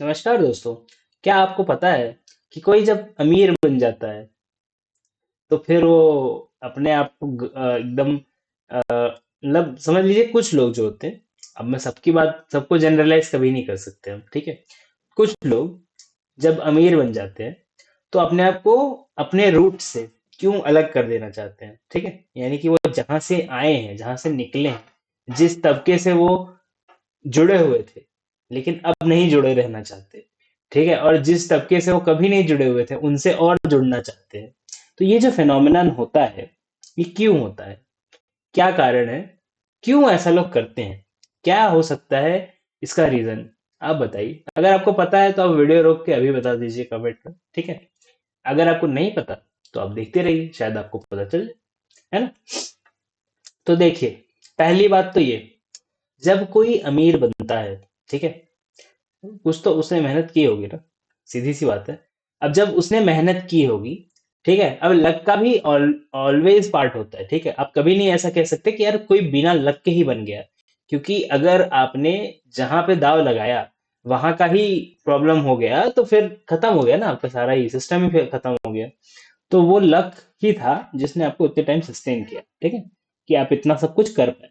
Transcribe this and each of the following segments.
नमस्कार दोस्तों। क्या आपको पता है कि कोई जब अमीर बन जाता है तो फिर वो अपने आप को एकदम मतलब समझ लीजिए कुछ लोग जो होते हैं। अब मैं सबकी बात सबको जनरलाइज कभी नहीं कर सकते हम, ठीक है। कुछ लोग जब अमीर बन जाते हैं तो अपने आप को अपने रूट से क्यों अलग कर देना चाहते हैं, ठीक है। यानी कि वो जहां से आए हैं, जहां से निकले हैं, जिस तबके से वो जुड़े हुए थे लेकिन अब नहीं जुड़े रहना चाहते, ठीक है। और जिस तबके से वो कभी नहीं जुड़े हुए थे उनसे और जुड़ना चाहते हैं। तो ये जो फेनोमेनन होता है, ये क्यों होता है, क्या कारण है, क्यों ऐसा लोग करते हैं, क्या हो सकता है इसका रीजन। आप बताइए। अगर आपको पता है तो आप वीडियो रोक के अभी बता दीजिए कमेंट में, ठीक है। अगर आपको नहीं पता तो आप देखते रहिए, शायद आपको पता चल जाए, है ना। तो देखिए, पहली बात तो ये, जब कोई अमीर बनता है, ठीक है, कुछ तो उसने मेहनत की होगी ना, सीधी सी बात है। अब जब उसने मेहनत की होगी, ठीक है, अब लक का भी ऑलवेज पार्ट होता है, ठीक है। आप कभी नहीं ऐसा कह सकते कि यार कोई बिना लक के ही बन गया, क्योंकि अगर आपने जहां पे दाव लगाया वहां का ही प्रॉब्लम हो गया तो फिर खत्म हो गया ना, आपका सारा ही सिस्टम ही फिर खत्म हो गया। तो वो लक ही था जिसने आपको इतने टाइम सस्टेन किया, ठीक है, कि आप इतना सब कुछ कर पाए।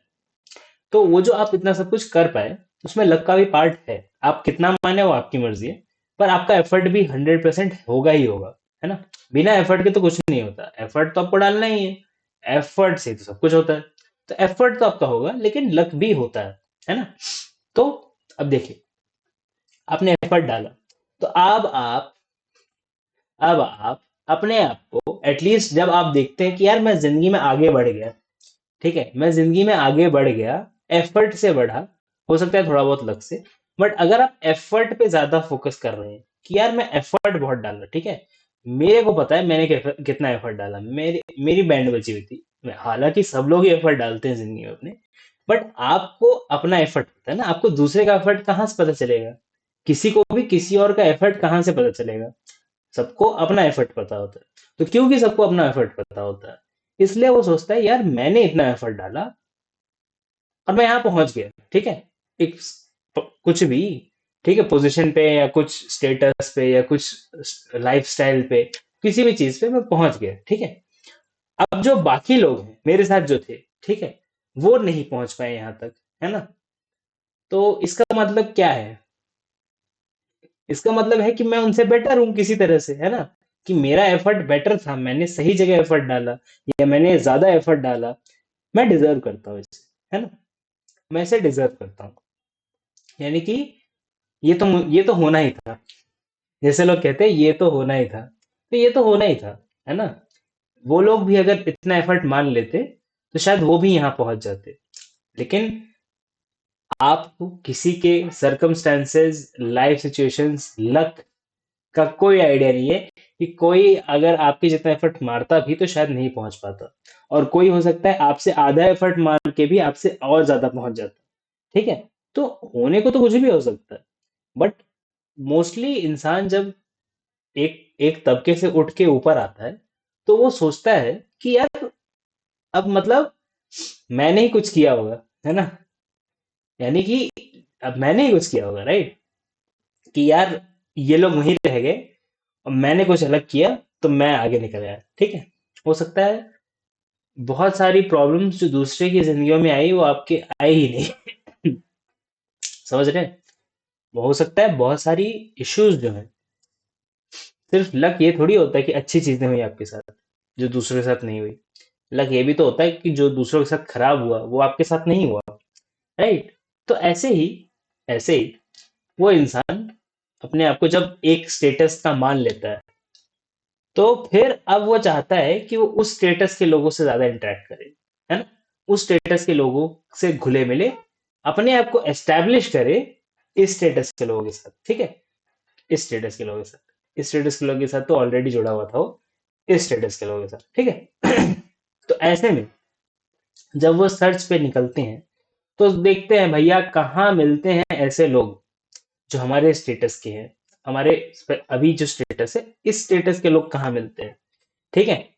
तो वो जो आप इतना सब कुछ कर पाए, उसमें लक का भी पार्ट है। आप कितना माने वो आपकी मर्जी है, पर आपका एफर्ट भी 100% होगा ही होगा, है ना। बिना एफर्ट के तो कुछ नहीं होता, एफर्ट तो आपको डालना ही है, एफर्ट से तो सब कुछ होता है। तो एफर्ट तो आपका होगा लेकिन लक भी होता है ना। तो अब देखिए, आपने एफर्ट डाला, तो अब आप अपने आप को एटलीस्ट जब आप देखते हैं कि यार मैं जिंदगी में आगे बढ़ गया, ठीक है, मैं जिंदगी में आगे बढ़ गया, एफर्ट से बढ़ा, हो सकता है थोड़ा बहुत लक से, बट अगर आप एफर्ट पे ज्यादा फोकस कर रहे हैं कि यार मैं एफर्ट बहुत डाल रहा, ठीक है, मेरे को पता है मैंने कितना एफर्ट डाला, मेरी मेरी बैंड बची हुई थी। हालांकि सब लोग ही एफर्ट डालते हैं जिंदगी में अपने, बट आपको अपना एफर्ट पता है ना, आपको दूसरे का एफर्ट कहाँ से पता चलेगा, किसी को भी किसी और का एफर्ट कहाँ से पता चलेगा। सबको अपना एफर्ट पता होता है। तो क्योंकि सबको अपना एफर्ट पता होता है, इसलिए वो सोचता है यार मैंने इतना एफर्ट डाला और मैं यहाँ पहुंच गया, ठीक है। एक कुछ भी, ठीक है, पोजीशन पे या कुछ स्टेटस पे या कुछ लाइफस्टाइल पे, किसी भी चीज पे मैं पहुंच गया, ठीक है। अब जो बाकी लोग हैं मेरे साथ जो थे, ठीक है, वो नहीं पहुंच पाए यहाँ तक, है ना। तो इसका मतलब क्या है, इसका मतलब है कि मैं उनसे बेटर हूँ किसी तरह से, है ना, कि मेरा एफर्ट बेटर था, मैंने सही जगह एफर्ट डाला या मैंने ज्यादा एफर्ट डाला, मैं डिजर्व करता हूँ इसे, है ना, मैं इसे डिजर्व करता हूँ। यानी कि ये तो होना ही था। जैसे लोग कहते हैं ये तो होना ही था, तो ये तो होना ही था, है ना। वो लोग भी अगर इतना एफर्ट मान लेते तो शायद वो भी यहाँ पहुंच जाते। लेकिन आपको किसी के सर्कमस्टेंसेस, लाइफ सिचुएशंस, लक का कोई आइडिया नहीं है कि कोई अगर आपके जितना एफर्ट मारता भी तो शायद नहीं पहुंच पाता, और कोई हो सकता है आपसे आधा एफर्ट मार के भी आपसे और ज्यादा पहुंच जाता, ठीक है। तो होने को तो कुछ भी हो सकता है, बट मोस्टली इंसान जब एक एक तबके से उठ के ऊपर आता है तो वो सोचता है कि यार अब मतलब मैंने ही कुछ किया होगा, है ना। यानी कि अब मैंने ही कुछ किया होगा, राइट, कि यार ये लोग वहीं रह गए और मैंने कुछ अलग किया तो मैं आगे निकल आया, ठीक है। हो सकता है बहुत सारी प्रॉब्लम्स जो दूसरे की जिंदगियों में आई वो आपके आई ही नहीं। समझ रहे हैं? वो हो सकता है बहुत सारी इश्यूज जो है, सिर्फ लक ये थोड़ी होता है कि अच्छी चीजें हुई आपके साथ जो दूसरों के साथ नहीं हुई। लक ये भी तो होता है कि जो दूसरों के साथ खराब हुआ वो आपके साथ नहीं हुआ, राइट। तो ऐसे ही वो इंसान अपने आप को जब एक स्टेटस का मान लेता है तो फिर अब वो चाहता है कि वो उस स्टेटस के लोगों से ज्यादा इंटरेक्ट करे, है ना, उस स्टेटस के लोगों से घुले मिले, अपने आप को एस्टेब्लिश करे इस स्टेटस के लोगों के साथ, ठीक है। इस स्टेटस के लोगों के साथ, इस स्टेटस के लोगों के साथ तो ऑलरेडी जुड़ा हुआ था वो, इस स्टेटस के लोगों के साथ, ठीक है। तो ऐसे में जब वो सर्च पे निकलते हैं तो देखते हैं भैया कहाँ मिलते हैं ऐसे लोग जो हमारे स्टेटस के हैं, हमारे अभी जो स्टेटस है इस स्टेटस के लोग कहाँ मिलते हैं, ठीक है।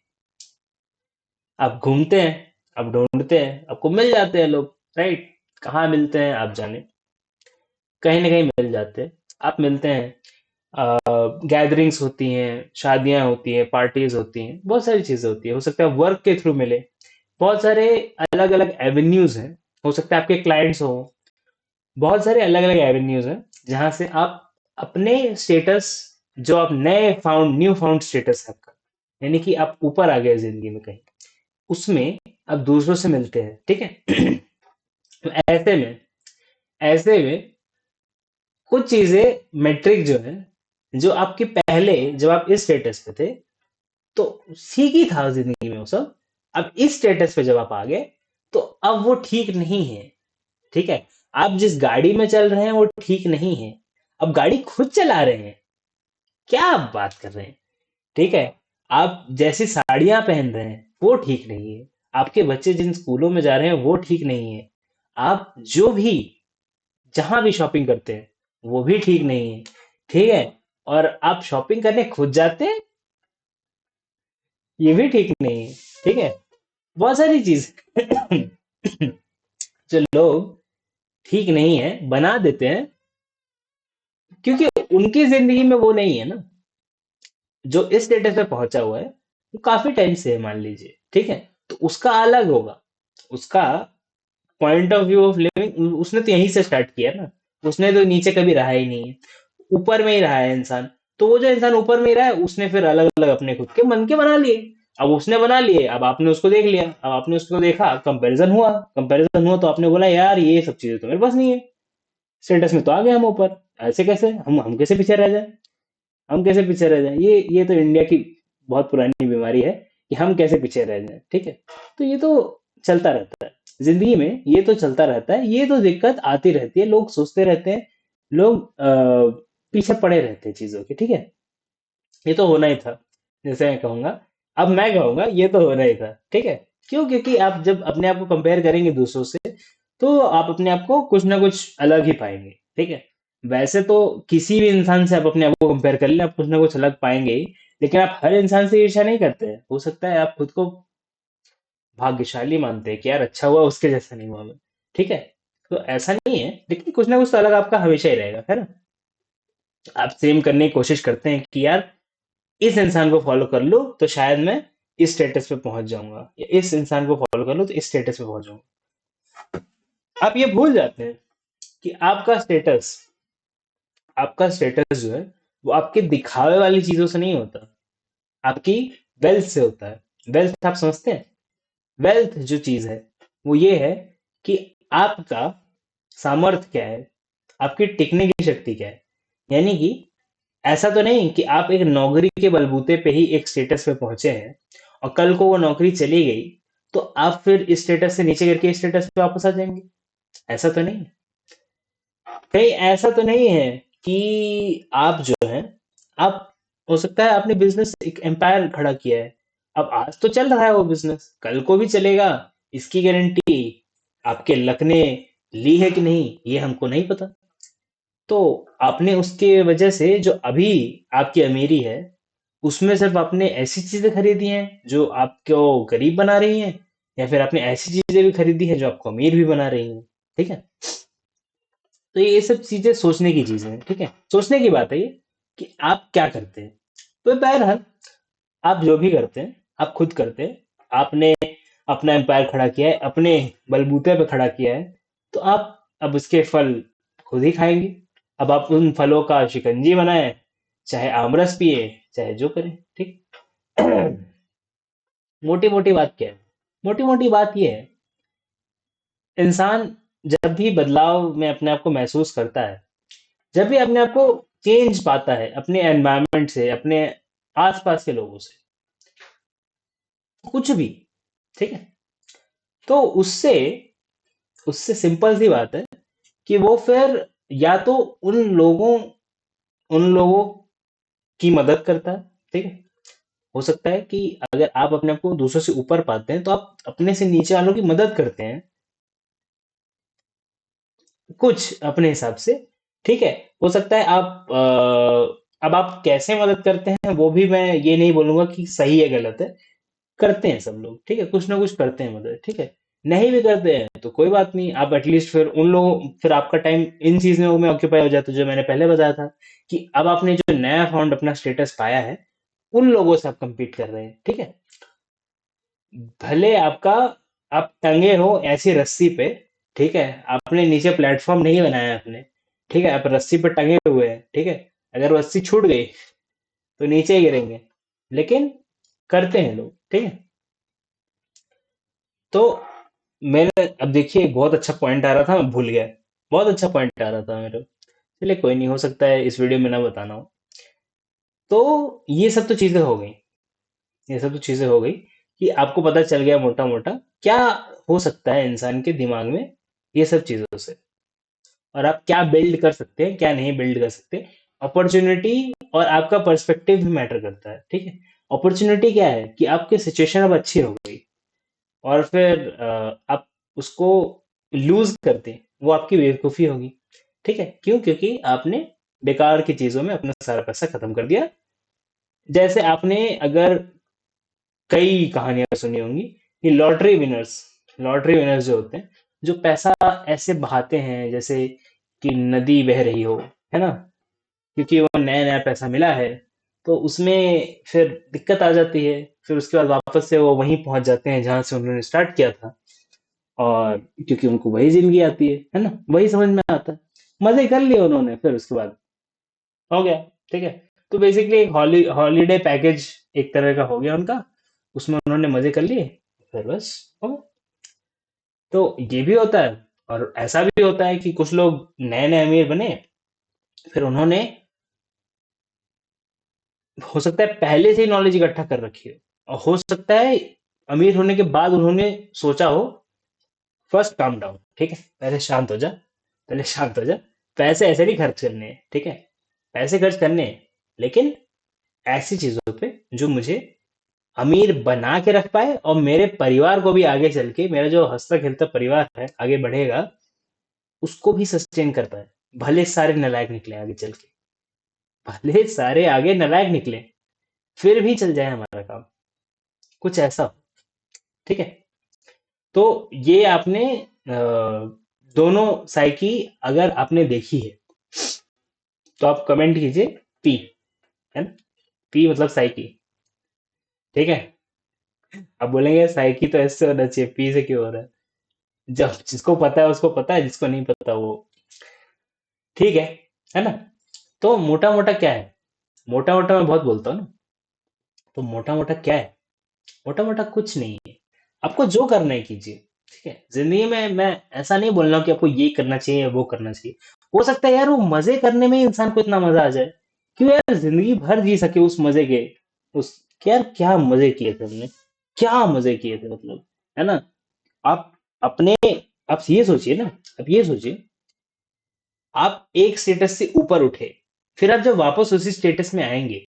आप घूमते हैं, आप ढूंढते हैं, आपको मिल जाते हैं लोग, राइट। कहाँ मिलते हैं आप जाने, कहीं ना कहीं मिल जाते हैं। आप मिलते हैं, गैदरिंग्स होती हैं, शादियां होती हैं, पार्टीज होती हैं, बहुत सारी चीजें होती है। हो सकता है वर्क के थ्रू मिले, बहुत सारे अलग अलग एवेन्यूज हैं। हो सकता है आपके क्लाइंट्स हो, बहुत सारे अलग अलग एवेन्यूज हैं जहां से आप अपने स्टेटस, जो आप न्यू फाउंड स्टेटस है आपका, यानी कि आप ऊपर आ गए जिंदगी में कहीं, उसमें आप दूसरों से मिलते हैं, ठीक है। तो ऐसे में कुछ चीजें मेट्रिक जो है, जो आपके पहले जब आप इस स्टेटस पे थे तो ठीक ही था जिंदगी में वो सब, अब इस स्टेटस पे जब आप आ गए तो अब वो ठीक नहीं है, ठीक है। आप जिस गाड़ी में चल रहे हैं वो ठीक नहीं है, अब गाड़ी खुद चला रहे हैं, क्या आप बात कर रहे हैं, ठीक है। आप जैसी साड़ियां पहन रहे हैं वो ठीक नहीं है, आपके बच्चे जिन स्कूलों में जा रहे हैं वो ठीक नहीं है, आप जो भी जहां भी शॉपिंग करते हैं वो भी ठीक नहीं है, ठीक है। और आप शॉपिंग करने खुद जाते हैं, ये भी ठीक नहीं है, ठीक है। बहुत सारी चीज जो लोग ठीक नहीं है बना देते हैं, क्योंकि उनकी जिंदगी में वो नहीं है ना। जो इस स्टेटस पे पहुंचा हुआ है वो काफी टाइम से है, मान लीजिए, ठीक है। तो उसका अलग होगा, उसका point of view of living, उसने तो यहीं से स्टार्ट किया ना, उसने तो नीचे कभी रहा ही नहीं है, ऊपर में ही रहा है इंसान। तो वो जो इंसान ऊपर में ही रहा है उसने फिर अलग अलग अपने खुद के मन के बना लिए। अब उसने बना लिए, अब आपने उसको देख लिया, अब आपने उसको देखा, कंपैरिजन हुआ तो आपने बोला यार ये सब चीजें तो मेरे पास नहीं है, स्टेटस में तो आ गए हम ऊपर, ऐसे कैसे, हम कैसे पीछे रह जाए, हम कैसे पीछे रह जाएं, ये तो इंडिया की बहुत पुरानी बीमारी है कि हम कैसे पीछे रह जाएं, ठीक है। तो ये तो चलता रहता है जिंदगी में, ये तो चलता रहता है, ये तो दिक्कत आती रहती है, लोग सोचते रहते हैं, लोग पीछे पड़े रहते हैं चीजों के, ठीक है। ये तो होना ही था, जैसे मैं कहूंगा, अब मैं कहूंगा ये तो होना ही था, ठीक है। क्यों? क्योंकि आप जब अपने आप को कंपेयर करेंगे दूसरों से तो आप अपने आप को कुछ ना कुछ अलग ही पाएंगे, ठीक है। वैसे तो किसी भी इंसान से आप अपने आप को कंपेयर कर लें, आप कुछ ना कुछ अलग पाएंगे ही, लेकिन आप हर इंसान से ईर्ष्या नहीं करते हैं। हो सकता है आप खुद को भाग्यशाली मानते हैं कि यार अच्छा हुआ उसके जैसा नहीं हुआ मैं, ठीक है। तो ऐसा नहीं है, लेकिन कुछ ना कुछ तो अलग आपका हमेशा ही रहेगा, है ना। आप सेम करने की कोशिश करते हैं कि यार इस इंसान को फॉलो कर लूं तो शायद मैं इस स्टेटस पे पहुंच जाऊंगा, या इस इंसान को फॉलो कर लूं तो इस स्टेटस पे पहुंच जाऊंगा। आप ये भूल जाते हैं कि आपका स्टेटस जो है वो आपके दिखावे वाली चीजों से नहीं होता, आपकी वेल्थ से होता है। वेल्थ आप समझते हैं? वेल्थ जो चीज है वो ये है कि आपका सामर्थ्य क्या है, आपकी टिकने की शक्ति क्या है। यानी कि ऐसा तो नहीं कि आप एक नौकरी के बलबूते पे ही एक स्टेटस पे पहुंचे हैं और कल को वो नौकरी चली गई तो आप फिर इस स्टेटस से नीचे करके इस स्टेटस पे वापस आ जाएंगे। ऐसा तो नहीं है। कहीं ऐसा तो नहीं है कि आप जो है, आप, हो सकता है आपने बिजनेस एक एम्पायर खड़ा किया है, अब आज तो चल रहा है वो बिजनेस, कल को भी चलेगा, इसकी गारंटी आपके लक ने ली है कि नहीं ये हमको नहीं पता। तो आपने उसके वजह से जो अभी आपकी अमीरी है उसमें सिर्फ आपने ऐसी चीजें खरीदी हैं जो आपको गरीब बना रही हैं, या फिर आपने ऐसी चीजें भी खरीदी है जो आपको अमीर भी बना रही हैं, ठीक है। तो ये सब चीजें सोचने की चीजें हैं, ठीक है, सोचने की बात है ये कि आप क्या करते हैं। तो बहरहाल आप जो भी करते हैं आप खुद करते हैं, आपने अपना एम्पायर खड़ा किया है, अपने बलबूते पे खड़ा किया है, तो आप अब उसके फल खुद ही खाएंगे। अब आप उन फलों का शिकंजी बनाएं, चाहे आमरस पिए, चाहे जो करें, ठीक। मोटी मोटी बात क्या है? मोटी मोटी बात यह है, इंसान जब भी बदलाव में अपने आप को महसूस करता है, जब भी अपने आप को चेंज पाता है अपने एनवायरनमेंट से, अपने आसपास के लोगों से, कुछ भी, ठीक है, तो उससे उससे सिंपल सी बात है कि वो फिर या तो उन लोगों की मदद करता है, ठीक है। हो सकता है कि अगर आप अपने आप को दूसरों से ऊपर पाते हैं तो आप अपने से नीचे वालों की मदद करते हैं, कुछ अपने हिसाब से, ठीक है। हो सकता है आप अब आप कैसे मदद करते हैं वो भी मैं ये नहीं बोलूंगा कि सही है गलत है, करते हैं सब लोग, ठीक है, कुछ ना कुछ करते हैं मदद, ठीक है। नहीं भी करते हैं तो कोई बात नहीं, आप एटलीस्ट फिर उन लोगों, फिर आपका टाइम इन चीजों में ऑक्यूपाई हो जाता है जो मैंने पहले बताया था, कि अब आपने जो नया फाउंड अपना स्टेटस पाया है, उन लोगों से आप compete कर रहे हैं, ठीक है। भले आपका, आप टंगे हो ऐसी रस्सी पे, ठीक है, आपने नीचे प्लेटफॉर्म नहीं बनाया आपने, ठीक है, आप रस्सी पे टंगे हुए हैं, ठीक है, अगर रस्सी छूट गई तो नीचे ही गिरेंगे, लेकिन करते हैं लोग, ठीक है। तो मेरे, अब देखिए एक बहुत अच्छा पॉइंट आ रहा था, मैं भूल गया, बहुत अच्छा पॉइंट आ रहा था मेरे, चलिए कोई नहीं, हो सकता है इस वीडियो में ना बताना हो। तो ये सब तो चीजें हो गई, ये सब तो चीजें हो गई कि आपको पता चल गया मोटा मोटा क्या हो सकता है इंसान के दिमाग में ये सब चीजों से, और आप क्या बिल्ड कर सकते हैं, क्या नहीं बिल्ड कर सकते। अपॉर्चुनिटी और आपका पर्सपेक्टिव भी मैटर करता है, ठीक है। अपॉर्चुनिटी क्या है कि आपकी सिचुएशन अब अच्छी हो गई, और फिर आप उसको लूज करते हैं, वो आपकी बेवकूफ़ी होगी, ठीक है। क्यों? क्योंकि आपने बेकार की चीज़ों में अपना सारा पैसा खत्म कर दिया। जैसे आपने अगर कई कहानियां सुनी होंगी कि लॉटरी विनर्स जो होते हैं, जो पैसा ऐसे बहाते हैं जैसे कि नदी बह रही हो, है ना, क्योंकि वो नया नया पैसा मिला है, तो उसमें फिर दिक्कत आ जाती है, फिर उसके बाद वापस से वो वहीं पहुंच जाते हैं जहां से उन्होंने स्टार्ट किया था, और क्योंकि उनको वही जिंदगी आती है ना, वही समझ में आता है, मजे कर लिए उन्होंने, फिर उसके बाद हो गया, ठीक है। तो बेसिकली एक हॉलीडे पैकेज एक तरह का हो गया उनका, उसमें उन्होंने मजे कर लिए, फिर बस हो गया। तो ये भी होता है, और ऐसा भी होता है कि कुछ लोग नए नए अमीर बने, फिर उन्होंने, हो सकता है पहले से ही नॉलेज इकट्ठा कर रखी हो, और हो सकता है अमीर होने के बाद उन्होंने सोचा हो, फर्स्ट काम डाउन, ठीक है, पहले शांत हो जा, पहले शांत हो जा, पैसे ऐसे नहीं खर्च करने हैं, ठीक है, पैसे खर्च करने हैं, लेकिन ऐसी चीजों पे जो मुझे अमीर बना के रख पाए, और मेरे परिवार को भी आगे चल के, मेरा जो हंसता खेलता परिवार है आगे बढ़ेगा, उसको भी सस्टेन कर पाए। भले सारे नालायक निकले आगे चल के, भले सारे आगे नालायक निकले, फिर भी चल जाए हमारा काम, कुछ ऐसा हो, ठीक है। तो ये आपने दोनों साइकी अगर आपने देखी है, तो आप कमेंट कीजिए पी, है ना, पी मतलब साइकी, ठीक है। आप बोलेंगे साइकी तो ऐसे होना चाहिए, पी से क्यों हो रहा है? जब जिसको पता है उसको पता है, जिसको नहीं पता वो, ठीक है ना। तो मोटा मोटा क्या है, मोटा मोटा मैं बहुत बोलता हूँ ना, तो मोटा मोटा क्या है, मोटा मोटा कुछ नहीं है, आपको जो करना है कीजिए, ठीक है। जिंदगी में मैं ऐसा नहीं बोल रहा हूँ कि आपको ये करना चाहिए वो करना चाहिए, हो सकता है यार वो मजे करने में ही इंसान को इतना मजा आ जाए, क्यों यार जिंदगी भर जी सके उस मजे के, उस, यार क्या मजे किए थे हमने, क्या मजे किए थे, मतलब, है ना। आप अपने, आप ये सोचिए ना, आप ये सोचिए, आप एक स्टेटस से ऊपर उठे, फिर आप जब वापस उसी स्टेटस में आएंगे,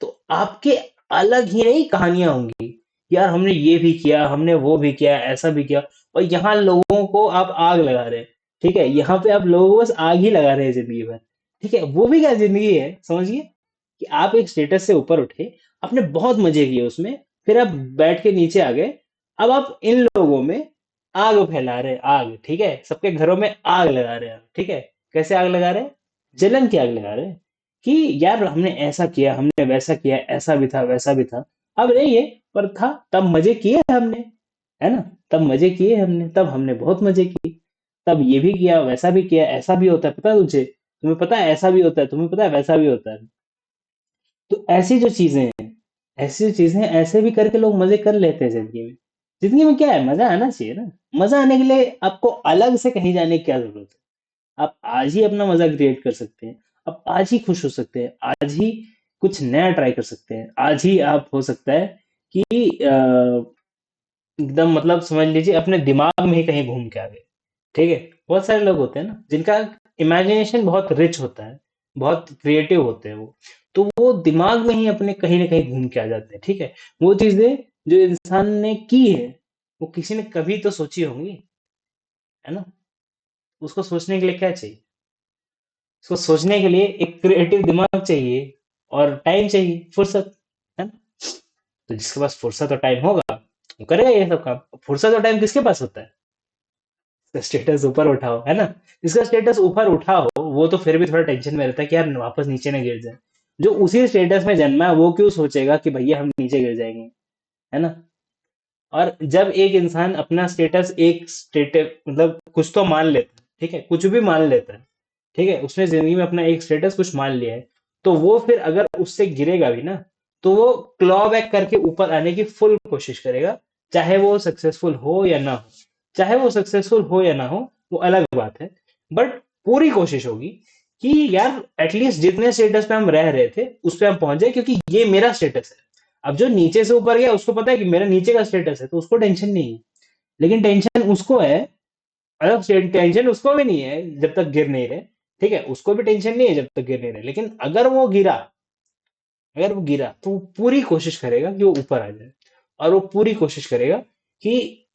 तो आपके अलग ही नहीं कहानियां होंगी, यार हमने ये भी किया, हमने वो भी किया, ऐसा भी किया, और यहाँ लोगों को आप आग लगा रहे हैं, ठीक है, यहाँ पे आप लोगों को बस आग ही लगा रहे हैं जिंदगी भर, ठीक है, वो भी क्या जिंदगी है, समझिए कि आप एक स्टेटस से ऊपर उठे, आपने बहुत मजे किए उसमें, फिर आप बैठ के नीचे आ गए, अब आप इन लोगों में आग फैला रहे हैं, आग, ठीक है, सबके घरों में आग लगा रहे हैं, ठीक है। कैसे आग लगा रहे हैं? जलन की आग लगा रहे हैं, कि यार हमने ऐसा किया, हमने वैसा किया, ऐसा भी था वैसा भी था, अब नहीं है, पर था, तब मजे किए हमने, है ना, तब मजे किए हमने, तब हमने बहुत मजे किए, तब ये भी किया, वैसा भी किया, ऐसा भी होता है, पता है तुझे, तुम्हें पता है ऐसा भी होता है, तुम्हें पता है वैसा भी होता है। तो ऐसी जो चीजें हैं, ऐसी जो चीजें हैं, ऐसे भी करके लोग मजे कर लेते हैं जिंदगी में। जिंदगी में क्या है, मजा आना चाहिए ना। मजा आने के लिए आपको अलग से कहीं जाने की क्या जरूरत है, आप आज ही अपना मजा क्रिएट कर सकते हैं, आप आज ही खुश हो सकते हैं, आज ही कुछ नया ट्राई कर सकते हैं, आज ही आप, हो सकता है कि एकदम, मतलब समझ लीजिए अपने दिमाग में ही कहीं घूम के आ गए, ठीक है। बहुत सारे लोग होते हैं ना जिनका इमेजिनेशन बहुत रिच होता है, बहुत क्रिएटिव होते हैं वो, तो वो दिमाग में ही अपने कहीं ना कहीं घूम के आ जाते हैं, ठीक है। वो चीजें जो इंसान ने की है, वो किसी ने कभी तो सोची होंगी, है ना। उसको सोचने के लिए क्या चाहिए? उसको सोचने के लिए एक क्रिएटिव दिमाग चाहिए, और टाइम चाहिए, फुर्सत, है ना। तो जिसके पास फुर्सत और टाइम होगा, वो करेगा ये सब काम। फुर्सत का टाइम किसके पास होता है? स्टेटस ऊपर उठाओ, है ना? जिसका स्टेटस ऊपर उठा हो वो तो फिर भी थोड़ा टेंशन में रहता है कि यार वापस नीचे ना गिर जाए। जो उसी स्टेटस में जन्मा है वो क्यों सोचेगा कि भैया हम नीचे गिर जाएंगे, है ना? और जब एक इंसान अपना स्टेटस एक स्टेटस मतलब कुछ तो मान लेता है, ठीक है, कुछ भी मान लेता है, ठीक है, उसने जिंदगी में अपना एक स्टेटस कुछ मान लिया है, तो वो फिर अगर उससे गिरेगा भी ना, तो वो क्लॉ बैक करके ऊपर आने की फुल कोशिश करेगा, चाहे वो सक्सेसफुल हो या ना हो। चाहे वो सक्सेसफुल हो या ना हो वो अलग बात है, बट पूरी कोशिश होगी कि यार एटलीस्ट जितने स्टेटस पे हम रह रहे थे उस पे हम पहुंच जाए, क्योंकि ये मेरा स्टेटस है। अब जो नीचे से ऊपर गया उसको पता है कि मेरा नीचे का स्टेटस है, तो उसको टेंशन नहीं है। लेकिन टेंशन उसको है, मतलब टेंशन उसको भी नहीं है जब तक गिर नहीं रहे, ठीक है, उसको भी टेंशन नहीं है जब तक गिर नहीं रहे, लेकिन अगर वो गिरा तो वो पूरी कोशिश करेगा कि वो ऊपर आ जाए, और वो पूरी कोशिश करेगा कि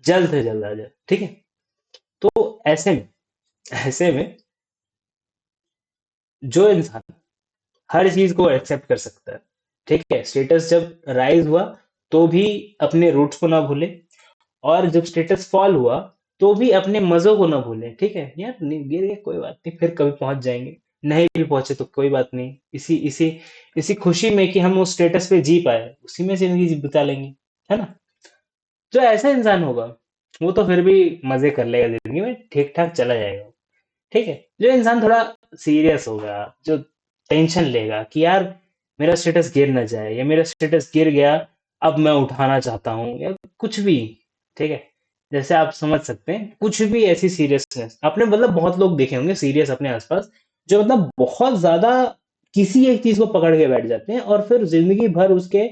जल्द से जल्द आ जाए, ठीक है। तो ऐसे में जो इंसान हर चीज को एक्सेप्ट कर सकता है, ठीक है, स्टेटस जब राइज हुआ तो भी अपने रूट्स को ना भूले, और जब स्टेटस फॉल हुआ तो भी अपने मजों को ना भूलें, ठीक है, यार गिर गए कोई बात नहीं, फिर कभी पहुंच जाएंगे, नहीं भी पहुंचे तो कोई बात नहीं, इसी इसी इसी खुशी में कि हम उस स्टेटस पे जी पाए उसी में जिंदगी बिता लेंगे, है ना? जो ऐसा इंसान होगा वो तो फिर भी मजे कर लेगा जिंदगी में, ठीक ठाक चला जाएगा, ठीक है। जो इंसान थोड़ा सीरियस होगा, जो टेंशन लेगा कि यार मेरा स्टेटस गिर ना जाए, या मेरा स्टेटस गिर गया अब मैं उठाना चाहता हूँ, या कुछ भी, ठीक है, जैसे आप समझ सकते हैं कुछ भी ऐसी सीरियसनेस आपने मतलब बहुत लोग देखे होंगे सीरियस अपने आसपास, जो मतलब बहुत ज्यादा किसी एक चीज को पकड़ के बैठ जाते हैं और फिर जिंदगी भर उसके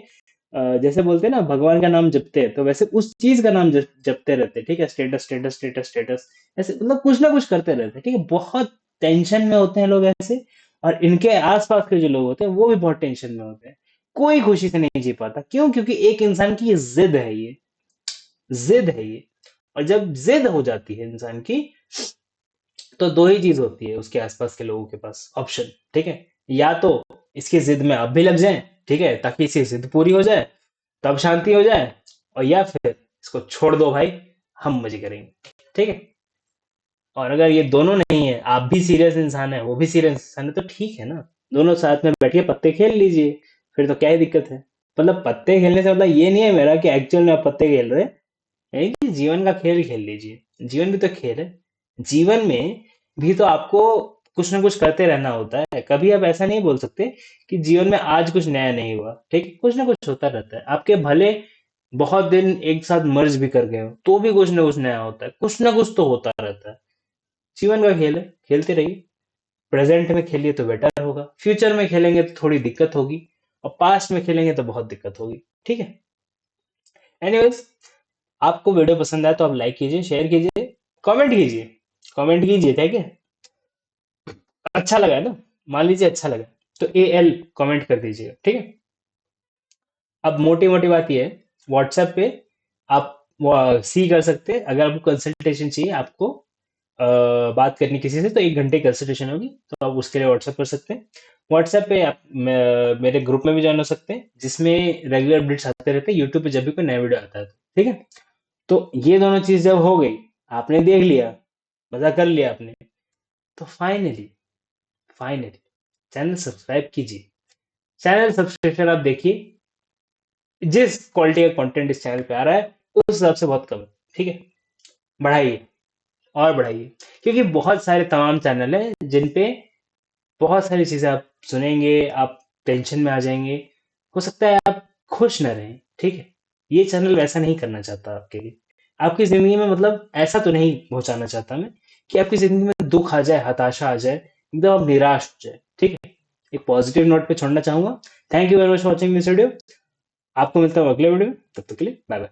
जैसे बोलते हैं ना भगवान का नाम जपते हैं, तो वैसे उस चीज का नाम जपते रहते हैं, ठीक है, स्टेटस स्टेटस स्टेटस स्टेटस, ऐसे मतलब कुछ ना कुछ करते रहते हैं, ठीक है, बहुत टेंशन में होते हैं लोग ऐसे। और इनके आसपास के जो लोग होते हैं वो भी बहुत टेंशन में होते हैं, कोई खुशी से नहीं जी पाता, क्यों? क्योंकि एक इंसान की ये जिद है, ये जिद है ये। और जब जिद हो जाती है इंसान की, तो दो ही चीज होती है उसके आसपास के लोगों के पास ऑप्शन, ठीक है, या तो इसकी जिद में आप भी लग जाएं, ठीक है, ताकि इसकी जिद पूरी हो जाए, तब शांति हो जाए, और या फिर इसको छोड़ दो भाई, हम मजे करेंगे, ठीक है। और अगर ये दोनों नहीं है, आप भी सीरियस इंसान है वो भी सीरियस इंसान है, तो ठीक है ना, दोनों साथ में बैठ के पत्ते खेल लीजिए, फिर तो क्या ही दिक्कत है। मतलब पत्ते खेलने से मतलब ये नहीं है मेरा कि एक्चुअल में आप पत्ते खेल रहे हैं, है कि जीवन का खेल खेल लीजिए, जीवन भी तो खेल है। जीवन में भी तो आपको कुछ ना कुछ करते रहना होता है, कभी आप ऐसा नहीं बोल सकते कि जीवन में आज कुछ नया नहीं हुआ, ठीक है, कुछ ना कुछ होता रहता है, आपके भले बहुत दिन एक साथ मर्ज भी कर गए हो तो भी कुछ ना कुछ नया होता है, कुछ ना कुछ तो होता रहता है। जीवन का खेल है, खेलते रहिए। प्रेजेंट में खेलिए तो बेटर होगा, फ्यूचर में खेलेंगे तो थोड़ी दिक्कत होगी, और पास्ट में खेलेंगे तो बहुत दिक्कत होगी, ठीक है। एनीवेज, आपको वीडियो पसंद आया तो आप लाइक कीजिए, शेयर कीजिए, कमेंट कीजिए, कमेंट कीजिए, ठीक है। अच्छा लगा है ना? मान लीजिए अच्छा लगा तो AL कमेंट कर दीजिएगा, ठीक है। अब मोटी मोटी बात ये है, व्हाट्सएप पे आप सी कर सकते हैं, अगर आपको कंसल्टेशन चाहिए, आपको बात करनी किसी से, तो 1 घंटे की कंसल्टेशन होगी, तो आप उसके लिए व्हाट्सएप कर सकते हैं। व्हाट्सएप पे आप मेरे ग्रुप में भी ज्वाइन हो सकते हैं, जिसमें रेगुलर अपडेट्स आते रहते हैं यूट्यूब पे जब भी कोई नया वीडियो आता है, तो ठीक है। तो ये दोनों चीज जब हो गई, आपने देख लिया, मजा कर लिया आपने, तो फाइनली फाइनली चैनल सब्सक्राइब कीजिए। चैनल सब्सक्रिप्शन आप देखिए, जिस क्वालिटी का कंटेंट इस चैनल पे आ रहा है उस हिसाब से बहुत कम है, ठीक है, बढ़ाइए और बढ़ाइए, क्योंकि बहुत सारे तमाम चैनल हैं जिन पे बहुत सारी चीजें आप सुनेंगे, आप टेंशन में आ जाएंगे, हो सकता है आप खुश न रहें, ठीक है। ये चैनल वैसा नहीं करना चाहता आपके लिए, आपकी जिंदगी में मतलब ऐसा तो नहीं पहुंचाना चाहता मैं कि आपकी जिंदगी में दुख आ जाए, हताशा आ जाए, एकदम आप निराश हो जाए, ठीक है। एक पॉजिटिव नोट पे छोड़ना चाहूंगा। Thank you very much for watching this video. आपको मिलता है अगले वीडियो में, तब तक के लिए बाय बाय।